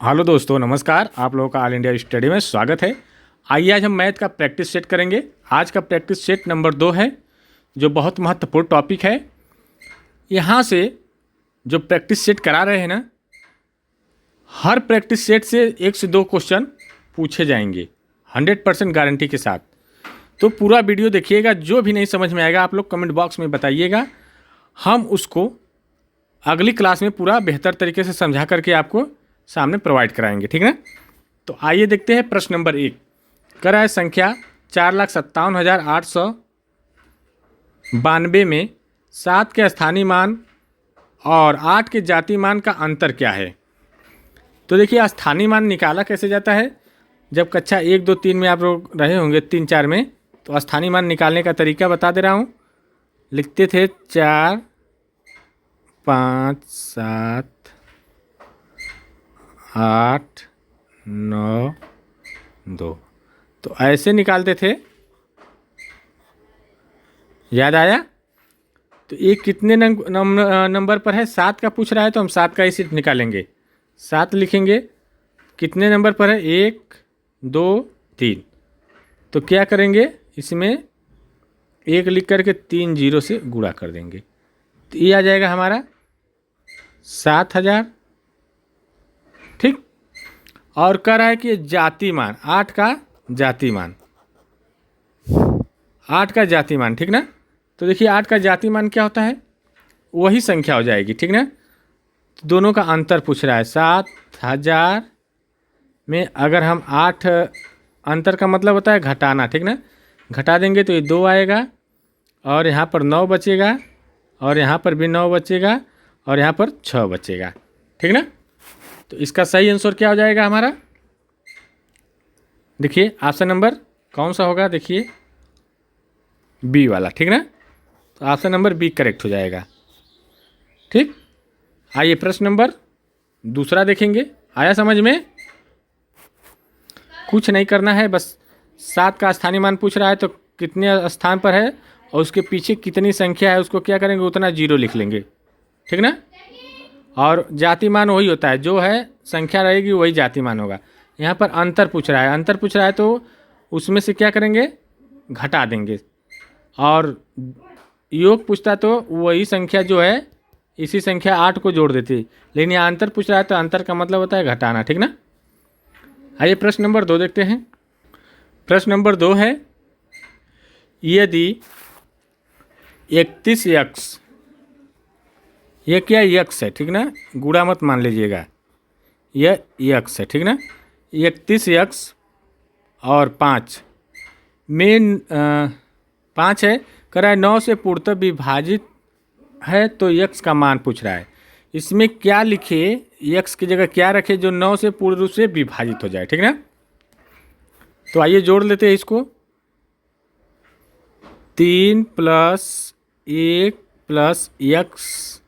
Hello दोस्तों, नमस्कार। आप लोगों का ऑल इंडिया स्टडी में स्वागत है। आइए आज हम मैथ का प्रैक्टिस सेट करेंगे। आज का प्रैक्टिस सेट नंबर 2 है, जो बहुत महत्वपूर्ण टॉपिक है। यहाँ से जो प्रैक्टिस सेट करा रहे हैं ना, हर प्रैक्टिस सेट से 1 से 2 क्वेश्चन पूछे जाएंगे 100% गारंटी के साथ। तो पूरा वीडियो देखिएगा। जो भी नहीं समझ में आएगा आप लोग कमेंट बॉक्स में बताइएगा, हम उसको अगली क्लास में पूरा बेहतर तरीके से समझा करके आपको सामने प्रोवाइड कराएंगे, ठीक है ना। तो आइए देखते हैं प्रश्न नंबर 1। कर रहा है संख्या 4,57,892 में 7 के स्थानीय मान और 8 के जातीय मान का अंतर क्या है। तो देखिए, स्थानीय मान निकाला कैसे जाता है। जब कक्षा 1, 2, 3 में आप लोग रहे होंगे, 3, 4 में, तो स्थानीय मान निकालने का तरीका बता दे रहा हूँ। लिखते थे 4, 5, 7, 8, 9, 2। तो ऐसे निकालते थे। याद आया। तो ये कितने नंबर पर है? 7 का पूछ रहा है, तो हम 7 का इसी निकालेंगे। 7 लिखेंगे। कितने नंबर पर है? 1, 2, 3। तो क्या करेंगे, इसमें 1 लिख करके 3 जीरो से गुणा कर देंगे। तो ये आ जाएगा हमारा 7,000। ठीक। और कह रहा है कि जाति मान, 8 का जाति मान, 8 का जाति मान, ठीक ना। तो देखिए 8 का जाति मान क्या होता है, वही संख्या हो जाएगी, ठीक ना। तो दोनों का अंतर पूछ रहा है। 7,000 में अगर हम 8, अंतर का मतलब होता है घटाना, ठीक ना। घटा देंगे तो ये 2 आएगा, और यहाँ पर 9 बचेगा, और यहाँ पर भी 9 बचेगा, और यहाँ पर 6 बचेगा, ठीक ना। तो इसका सही आंसर क्या हो जाएगा हमारा? देखिए ऑप्शन नंबर कौन सा होगा, देखिए बी वाला, ठीक ना। तो ऑप्शन नंबर बी करेक्ट हो जाएगा। ठीक। आइए प्रश्न नंबर दूसरा देखेंगे। आया समझ में? कुछ नहीं करना है, बस 7 का स्थानीय मान पूछ रहा है, तो कितने स्थान पर है और उसके पीछे कितनी संख्या है, उसको क्या करेंगे, उतना जीरो लिख लेंगे, ठीक ना। और जाति मान वही होता है, जो है संख्या रहेगी वही जाति मान होगा। यहाँ पर अंतर पूछ रहा है, अंतर पूछ रहा है, तो उसमें से क्या करेंगे, घटा देंगे। और योग पूछता तो वही संख्या जो है, इसी संख्या 8 को जोड़ देती। लेकिन यहाँ अंतर पूछ रहा है, तो अंतर का मतलब होता है घटाना, ठीक ना। आइए प्रश्न नंबर 2 देखते हैं। प्रश्न नंबर 2 है, यदि 31x, ये क्या यक्स है, ठीक ना, गुणा मत मान लीजिएगा, यह यक्स है, ठीक ना। 31x और 5 में 5 है, कह रहा है 9 से पूर्णतः विभाजित है, तो यक्स का मान पूछ रहा है। इसमें क्या लिखे, यक्स की जगह क्या रखे जो 9 से पूर्ण रूप से विभाजित हो जाए, ठीक ना। तो आइए जोड़ लेते हैं इसको। 3 + 1 + यक्स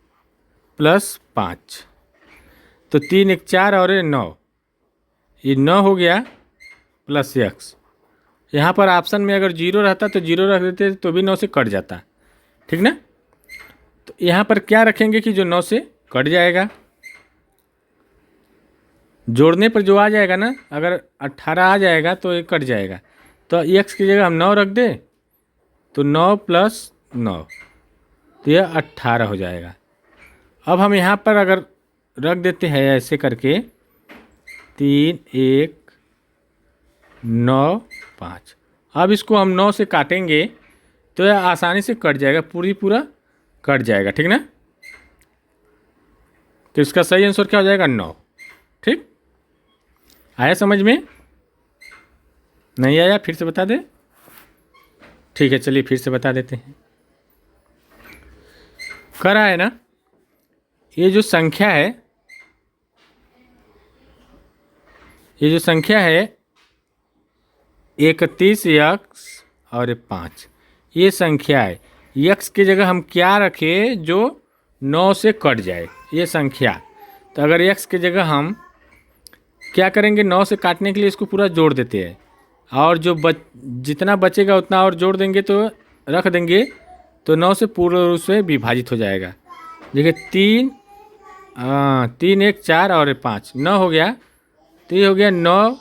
+ 5, तो 3, 1, 4 और 9, ये 9 हो गया, प्लस यक्स। यहाँ पर ऑप्शन में अगर 0 रहता तो 0 रख देते तो भी 9 से कट जाता, ठीक ना। तो यहाँ पर क्या रखेंगे कि जो 9 से कट जाएगा। जोड़ने पर जो आ जाएगा ना, अगर 18 आ जाएगा तो ये कट जाएगा। तो यक्स की जगह हम 9 रख दें, तो 9 + 9, तो यह 18 हो जाएगा। अब हम यहाँ पर अगर रख देते हैं ऐसे करके, 3, 1, 9, 5। अब इसको हम 9 से काटेंगे तो यह आसानी से कट जाएगा, पूरा कट जाएगा, ठीक ना। तो इसका सही आंसर क्या हो जाएगा, 9। ठीक। आया समझ में? नहीं आया फिर से बता दे। ठीक है, चलिए फिर से बता देते हैं। कह रहा है ना, ये जो संख्या है, ये जो संख्या है 31x और 5, ये संख्या है। यक्स की जगह हम क्या रखें जो 9 से कट जाए, ये संख्या। तो अगर यक्स की जगह हम क्या करेंगे, 9 से काटने के लिए इसको पूरा जोड़ देते हैं, और जो जितना बचेगा उतना और जोड़ देंगे, तो रख देंगे, तो 9 से पूर्ण रूप से विभाजित हो जाएगा। देखिए 3, 3, 1, 4 और 5, 9 हो गया। तो ये हो गया 9,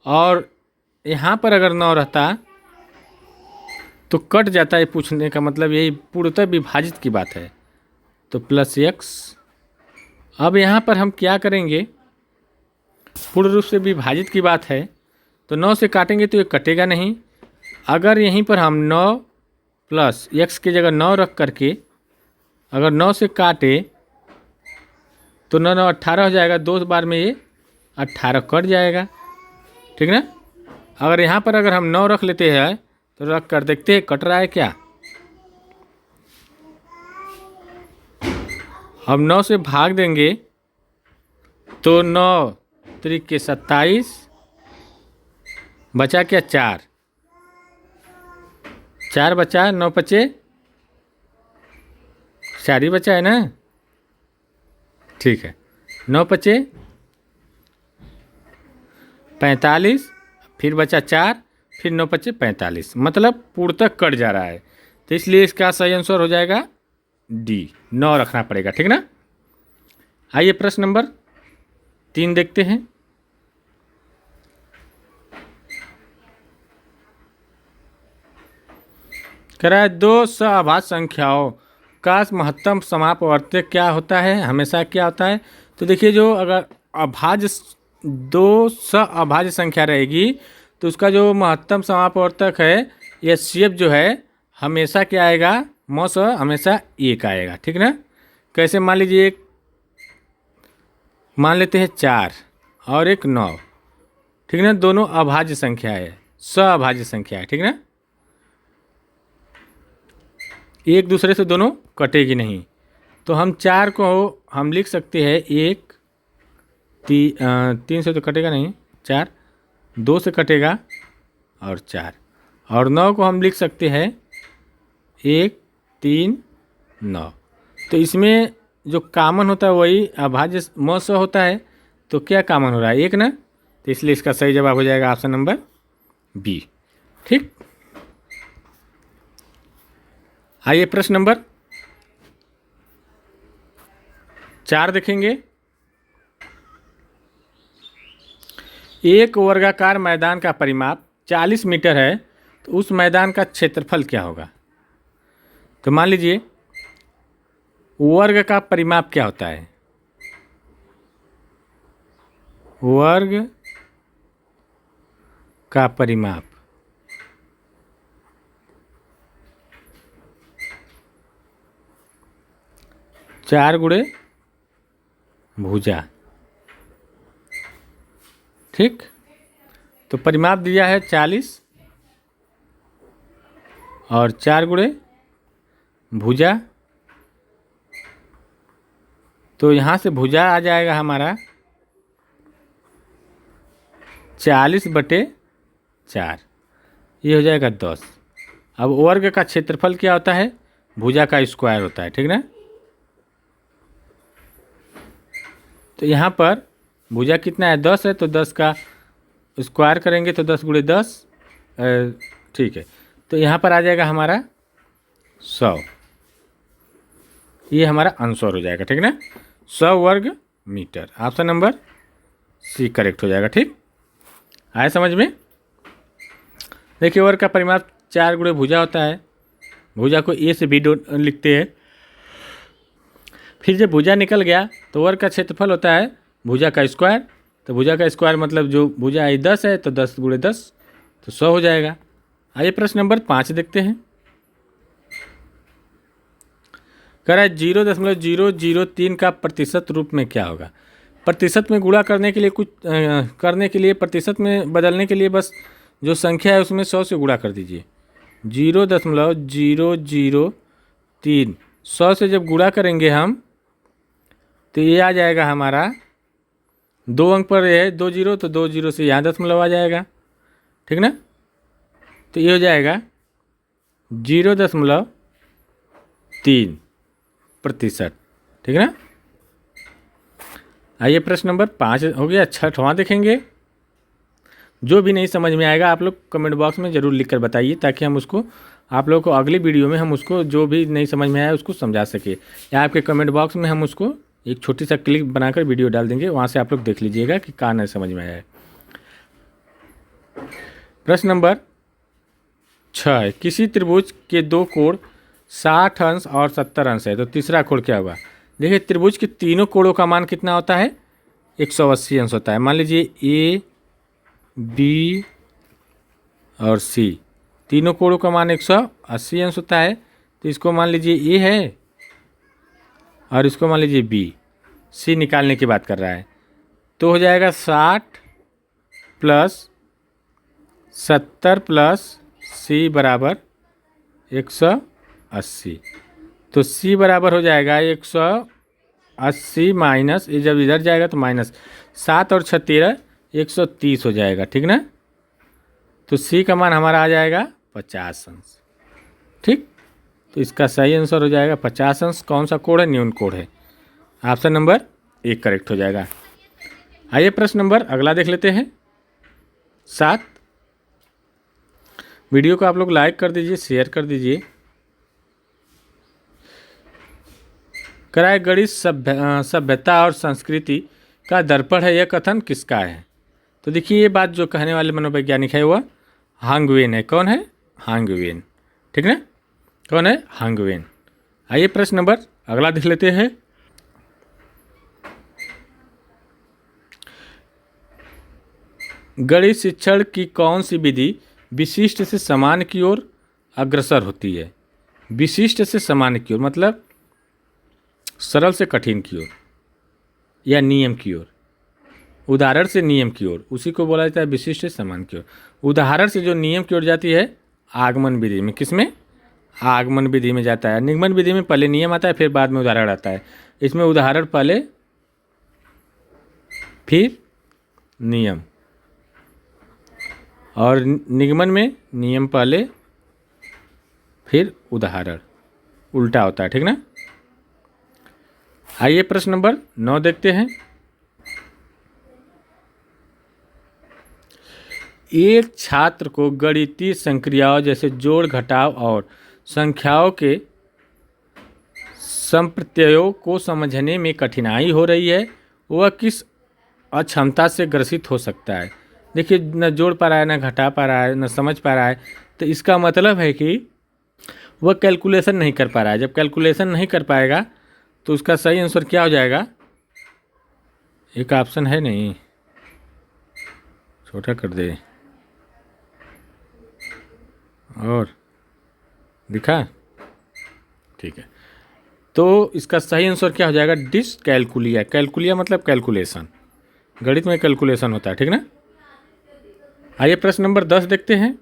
और यहाँ पर अगर 9 रहता तो कट जाता है। पूछने का मतलब यही पूर्णतः विभाजित की बात है। तो प्लस x। अब यहाँ पर हम क्या करेंगे, पूर्ण रूप से विभाजित की बात है तो 9 से काटेंगे तो ये कटेगा नहीं। अगर यहीं पर हम 9 प्लस x की जगह 9 रख करके अगर 9 से काटे तो 9 9 18 हो जाएगा। 2 बार में ये 18 कट जाएगा, ठीक ना। अगर यहाँ पर अगर हम 9 रख लेते हैं तो रख कर देखते हैं कट रहा है क्या। हम 9 से भाग देंगे तो 9 त्रिक 27, बचा क्या 4, 4 बचा, 9 बचे 4 ही बचा है ना, ठीक है। 9 बचे 45, फिर बचा 4, फिर 9 बचे 45, मतलब पूर्णतः कट जा रहा है। तो इसलिए इसका सही आंसर हो जाएगा डी, 9 रखना पड़ेगा, ठीक ना। आइए प्रश्न नंबर 3 देखते हैं। कह रहा है 2 सअभाज्य संख्याओं का महत्तम समापवर्तक क्या होता है, हमेशा क्या होता है। तो देखिए, जो अगर अभाज्य 2 सअभाज्य संख्या रहेगी तो उसका जो महत्तम समापवर्तक है एचसीएफ जो है हमेशा क्या आएगा, मौस हमेशा 1 आएगा, ठीक ना। कैसे, मान लीजिए मान लेते हैं 4 और एक 9, ठीक ना। दोनों अभाज्य संख्या है, सअभाज्य संख्या है, ठीक ना। एक दूसरे से दोनों कटेगी नहीं। तो हम 4 को हम लिख सकते हैं 1 3 से तो कटेगा नहीं, 4 2 से कटेगा और 4, और 9 को हम लिख सकते हैं 1 3 9। तो इसमें जो कॉमन होता है वही अभाज्य म से होता है। तो क्या कॉमन हो रहा है, 1 ना। तो इसलिए इसका सही जवाब हो जाएगा ऑप्शन नंबर बी, ठीक। आइए प्रश्न नंबर 4 देखेंगे। एक वर्गाकार मैदान का परिमाप 40 मीटर है तो उस मैदान का क्षेत्रफल क्या होगा। तो मान लीजिए वर्ग का परिमाप क्या होता है, वर्ग का परिमाप चार गुणे भुजा, ठीक। तो परिमाप दिया है 40 और 4 गुणे भुजा। तो यहाँ से भुजा आ जाएगा हमारा 40/4, ये हो जाएगा 10। अब वर्ग का क्षेत्रफल क्या होता है, भुजा का स्क्वायर होता है, ठीक ना। तो यहाँ पर भुजा कितना है, 10 है, तो 10 का स्क्वायर करेंगे तो 10 गुणे 10, ठीक है। तो यहाँ पर आ जाएगा हमारा 100, ये हमारा आंसर हो जाएगा, ठीक ना। 100 वर्ग meter, option number C correct हो जाएगा, ठीक। आया समझ में। देखिए वर्ग का परिमाप 4 गुणे भुजा होता है, भुजा को ए से बी लिखते हैं। फिर जब भुजा निकल गया तो वर्ग का क्षेत्रफल होता है भुजा का स्क्वायर। तो भुजा का स्क्वायर मतलब जो भुजा है 10 है तो 10 गुणे 10 तो 100 हो जाएगा। आइए प्रश्न नंबर 5 देखते हैं। कह रहा है 0.003 का प्रतिशत रूप में क्या होगा। प्रतिशत में गुणा करने के लिए करने के लिए प्रतिशत में बदलने के लिए बस जो संख्या है उसमें 100 से गुणा कर दीजिए। 0.003 100 से जब गुणा करेंगे हम तो ये आ जाएगा हमारा 2 अंक पर है 2 जीरो, तो 2 जीरो से यहाँ दशमलव आ जाएगा, ठीक ना। तो ये हो जाएगा 0.3%, ठीक ना। आइए प्रश्न नंबर 5 हो गया। 6वां देखेंगे। जो भी नहीं समझ में आएगा आप लोग कमेंट बॉक्स में ज़रूर लिखकर बताइए ताकि हम उसको आप लोगों को अगली वीडियो में हम उसको जो भी नहीं समझ में आया उसको समझा सके, या आपके कमेंट बॉक्स में हम उसको एक छोटी सा क्लिप बनाकर वीडियो डाल देंगे, वहाँ से आप लोग देख लीजिएगा कि कहाँ नहीं समझ में आया है। प्रश्न नंबर 6 है, किसी त्रिभुज के दो कोण 60 अंश और 70 अंश है, तो तीसरा कोण क्या होगा। देखिए त्रिभुज के तीनों कोणों का मान कितना होता है, 180 अंश होता है। मान लीजिए ए बी और सी, तीनों कोणों का मान 180 अंश होता है। तो इसको मान लीजिए ए है और इसको मान लीजिए बी, सी निकालने की बात कर रहा है। तो हो जाएगा 60 प्लस 70 प्लस सी बराबर 180। तो सी बराबर हो जाएगा 180 माइनस, ये जब इधर जाएगा तो माइनस 7 और 6 13, 130 हो जाएगा, ठीक ना। तो सी का मान हमारा आ जाएगा 50 अंश, ठीक। तो इसका सही आंसर हो जाएगा 50 अंश। कौन सा कोड है, न्यून कोड है। ऑप्शन नंबर 1 करेक्ट हो जाएगा। आइए प्रश्न नंबर अगला देख लेते हैं 7। वीडियो को आप लोग लाइक कर दीजिए, शेयर कर दीजिए। कराए गणित सभ्यता और संस्कृति का दर्पण है, यह कथन किसका है। तो देखिए ये बात जो कहने वाले मनोवैज्ञानिक है वह हांग वेन है। कौन है, हांग वेन, ठीक ना। कौन है, हांग वेन। आइए प्रश्न नंबर अगला देख लेते हैं। गणित शिक्षण की कौन सी विधि विशिष्ट से समान की ओर अग्रसर होती है। विशिष्ट से समान की ओर मतलब सरल से कठिन की ओर या नियम की ओर, उदाहरण से नियम की ओर, उसी को बोला जाता है विशिष्ट से समान की ओर। उदाहरण से जो नियम की ओर जाती है आगमन विधि में, किसमें, आगमन विधि में जाता है। निगमन विधि में पहले नियम आता है फिर बाद में उदाहरण आता है। इसमें उदाहरण पहले फिर नियम, और निगमन में नियम पहले फिर उदाहरण, उल्टा होता है, ठीक ना। आइए प्रश्न नंबर 9 देखते हैं। एक छात्र को गणितीय संक्रियाओं जैसे जोड़ घटाव और संख्याओं के संप्रत्ययों को समझने में कठिनाई हो रही है, वह किस अक्षमता से ग्रसित हो सकता है। देखिए न जोड़ पा रहा है, न घटा पा रहा है, न समझ पा रहा है, तो इसका मतलब है कि वह कैलकुलेशन नहीं कर पा रहा है। जब कैलकुलेशन नहीं कर पाएगा तो उसका सही आंसर क्या हो जाएगा। एक ऑप्शन है नहीं, छोटा कर दे और दिखा, ठीक है। तो इसका सही आंसर क्या हो जाएगा, डिसकैलकुलिया। कैलकुलिया मतलब कैलकुलेशन, गणित में कैलकुलेशन होता है, ठीक ना। आइए प्रश्न नंबर 10 देखते हैं।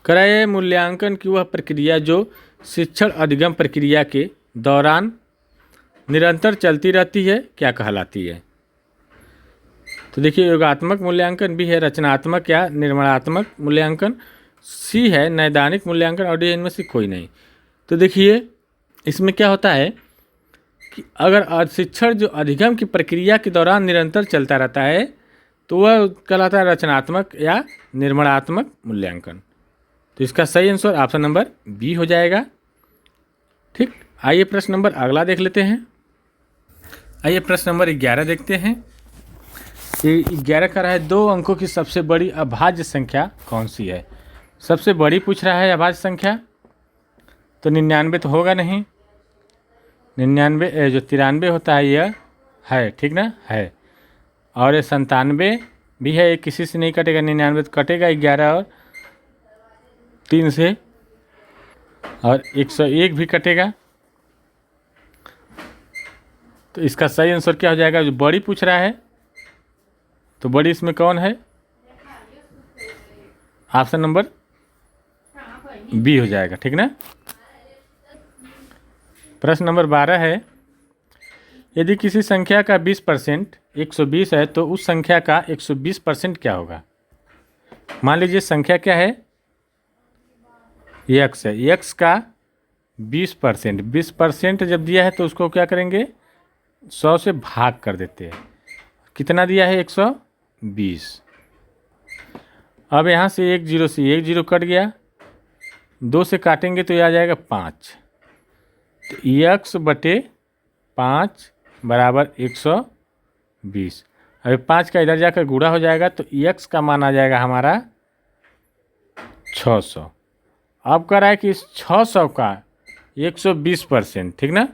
क्रय मूल्यांकन की वह प्रक्रिया जो शिक्षण अधिगम प्रक्रिया के दौरान निरंतर चलती रहती है क्या कहलाती है। तो देखिए योगात्मक मूल्यांकन भी है, रचनात्मक या निर्माणात्मक मूल्यांकन सी है, नैदानिक मूल्यांकन, और डी इनमें से कोई नहीं। तो देखिए इसमें क्या होता है कि अगर शिक्षण जो अधिगम की प्रक्रिया के दौरान निरंतर चलता रहता है तो वह कहलाता है रचनात्मक या निर्माणात्मक मूल्यांकन। तो इसका सही आंसर ऑप्शन नंबर बी हो जाएगा, ठीक। आइए प्रश्न नंबर अगला देख लेते हैं। आइए प्रश्न नंबर 11 देखते हैं। ये 11 का रहा है, 2 अंकों की सबसे बड़ी अभाज्य संख्या कौन सी है। सबसे बड़ी पूछ रहा है अभाज्य संख्या, तो 99 तो होगा नहीं। 99 जो 93 होता है यह है, ठीक ना, है। और ये 97 भी है, ये किसी से नहीं कटेगा। 99 तो कटेगा 11 और 3 से, और 101 भी कटेगा। तो इसका सही आंसर क्या हो जाएगा, जो बड़ी पूछ रहा है तो बड़ी इसमें कौन है, ऑप्शन नंबर बी हो जाएगा, ठीक ना। प्रश्न नंबर 12 है, यदि किसी संख्या का 20% 120 है तो उस संख्या का 120% क्या होगा। मान लीजिए संख्या क्या है, x है, x का 20%, 20% जब दिया है तो उसको क्या करेंगे, 100 से भाग कर देते हैं। कितना दिया है, 120। अब यहाँ से 1 0 से 1 0 कट गया, 2 से काटेंगे तो ये आ जाएगा 5। तो x बटे 5 बराबर 120। अभी 5 का इधर जाकर गुणा हो जाएगा तो x का मान आ जाएगा हमारा 600। अब कह रहा है कि इस 600 का 120%, ठीक ना,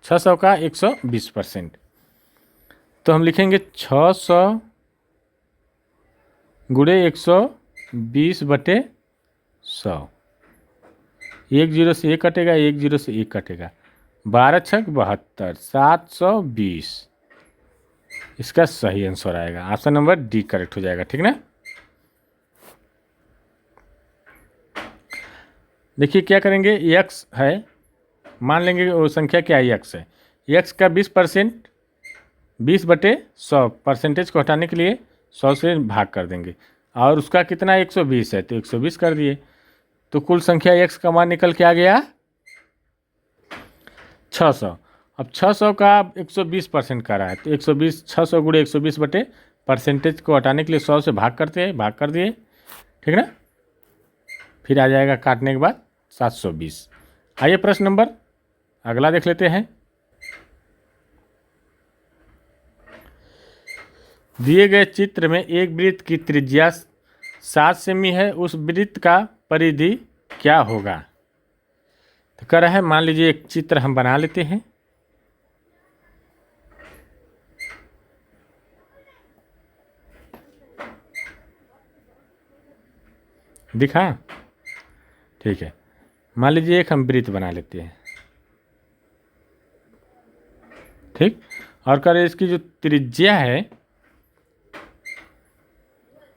600 का 120%। तो हम लिखेंगे 600 गुणे 120 बटे 100। 1 जीरो से 1 कटेगा, 1 जीरो से 1 कटेगा, 12 छक 72, 720 इसका सही आंसर आएगा। ऑप्शन नंबर डी करेक्ट हो जाएगा, ठीक ना। देखिए क्या करेंगे, x है, मान लेंगे वो संख्या क्या है, x है, x का 20%, 20 बटे 100, परसेंटेज को हटाने के लिए 100 से भाग कर देंगे, और उसका कितना 120 है तो 120 कर दिए, तो कुल संख्या x का मान निकल के आ गया 600। अब 600 का 120% का रहा है तो 120, 600 गुणे 120 बटे परसेंटेज को हटाने के लिए 100 से भाग करते हैं, भाग कर दिए, ठीक ना। फिर आ जाएगा काटने के बाद 720। आइए प्रश्न नंबर अगला देख लेते हैं। दिए गए चित्र में एक वृत्त की त्रिज्या 7 सेमी है, उस वृत्त का परिधि क्या होगा। तो कह रहा है, मान लीजिए एक चित्र हम बना लेते हैं। दिखा, ठीक है, मान लीजिए एक हम वृत्त बना लेते हैं, ठीक, और कह रहे इसकी जो त्रिज्या है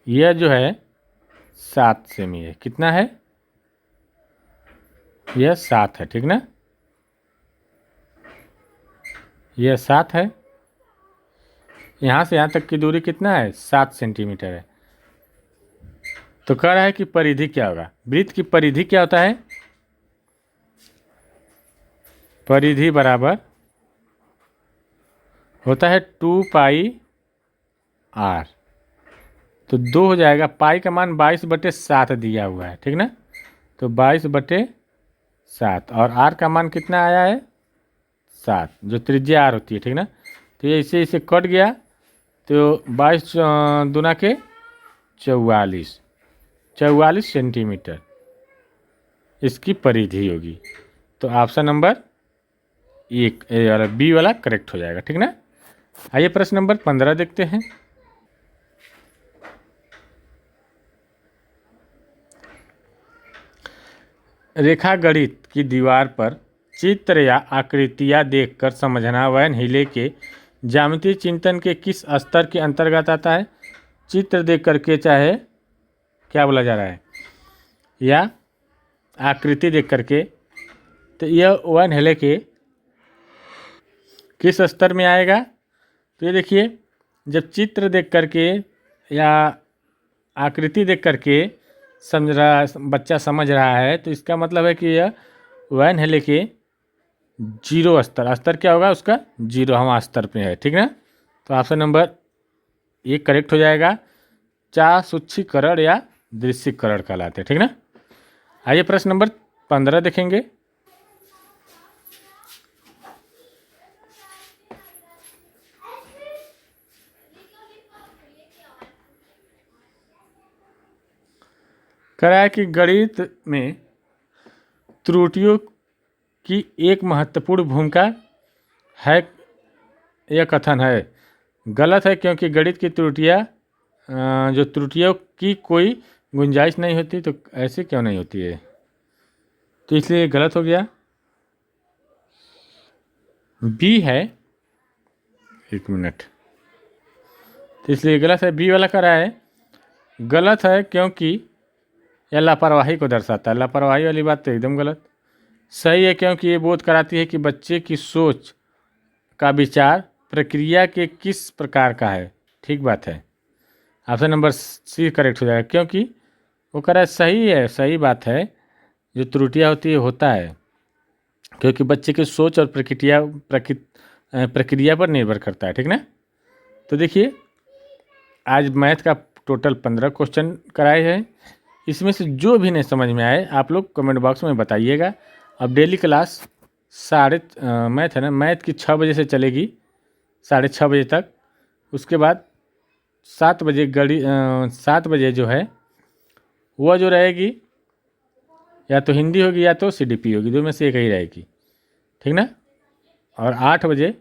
यह जो है 7 सेमी है। कितना है, यह 7 है, ठीक ना, यह 7 है, यहाँ से यहाँ तक की दूरी कितना है, 7 सेंटीमीटर है। तो कह रहा है कि परिधि क्या होगा, वृत्त की परिधि क्या होता है, परिधि बराबर होता है 2 पाई r। तो 2 हो जाएगा, पाई का मान 22 बटे 7 दिया हुआ है, ठीक ना, तो 22 बटे 7, और r का मान कितना आया है 7, जो त्रिज्या r होती है, ठीक ना। तो ये इसे कट गया, तो 22 दूना के 44 सेंटीमीटर इसकी परिधि होगी। तो ऑप्शन नंबर एक वाला बी वाला करेक्ट हो जाएगा, ठीक ना। आइए प्रश्न नंबर 15 देखते हैं। रेखा गणित की दीवार पर चित्र या आकृतियाँ देखकर समझना वैन हिले के ज्यामितीय चिंतन के किस स्तर के अंतर्गत आता है। चित्र देख करके, चाहे क्या बोला जा रहा है, या आकृति देख करके, तो यह वैन हिले के किस स्तर में आएगा। तो ये देखिए, जब चित्र देख करके या आकृति देख करके बच्चा समझ रहा है, तो इसका मतलब है कि यह वैन हिले के 0 स्तर क्या होगा उसका, 0वां स्तर पे है, ठीक ना। तो ऑप्शन नंबर एक करेक्ट हो जाएगा। चासूच्छीकरण या दृश्यीकरण कहलाते हैं, ठीक ना। आइए प्रश्न नंबर 15 देखेंगे। कह रहा है कि गणित में त्रुटियों की एक महत्वपूर्ण भूमिका है, यह कथन है गलत है, क्योंकि गणित की त्रुटियों की कोई गुंजाइश नहीं होती। तो ऐसे क्यों नहीं होती है, तो इसलिए गलत हो गया। बी है, एक मिनट, तो इसलिए गलत है, बी वाला कह रहा है गलत है क्योंकि यह लापरवाही को दर्शाता है। लापरवाही वाली बात तो एकदम गलत। सही है, क्योंकि ये बोध कराती है कि बच्चे की सोच का विचार प्रक्रिया के किस प्रकार का है। ठीक बात है, ऑप्शन नंबर सी करेक्ट हो जाएगा, क्योंकि वो कह रहा है सही है, सही बात है, जो त्रुटियाँ होती है होता है क्योंकि बच्चे की सोच और प्रक्रिया पर निर्भर करता है, ठीक ना। तो देखिए, आज मैथ का टोटल 15 क्वेश्चन कराए हैं। इसमें से जो भी नहीं समझ में आए आप लोग कमेंट बॉक्स में बताइएगा। अब डेली क्लास मैथ है ना, मैथ की 6 बजे से चलेगी 6:30 बजे तक। उसके बाद 7 बजे 7 बजे जो है वह जो रहेगी या तो हिंदी होगी या तो सीडीपी होगी, दो में से एक ही रहेगी, ठीक ना। और 8 बजे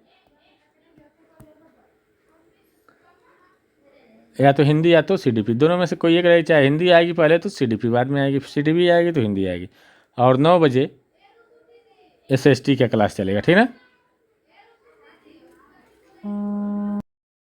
या तो हिंदी या तो सीडीपी, दोनों में से कोई एक रहेगी। चाहे हिंदी आएगी पहले तो सीडीपी बाद में आएगी, सीडीपी आएगी तो हिंदी आएगी। और 9 बजे एसएसटी का क्लास चलेगा, ठीक ना।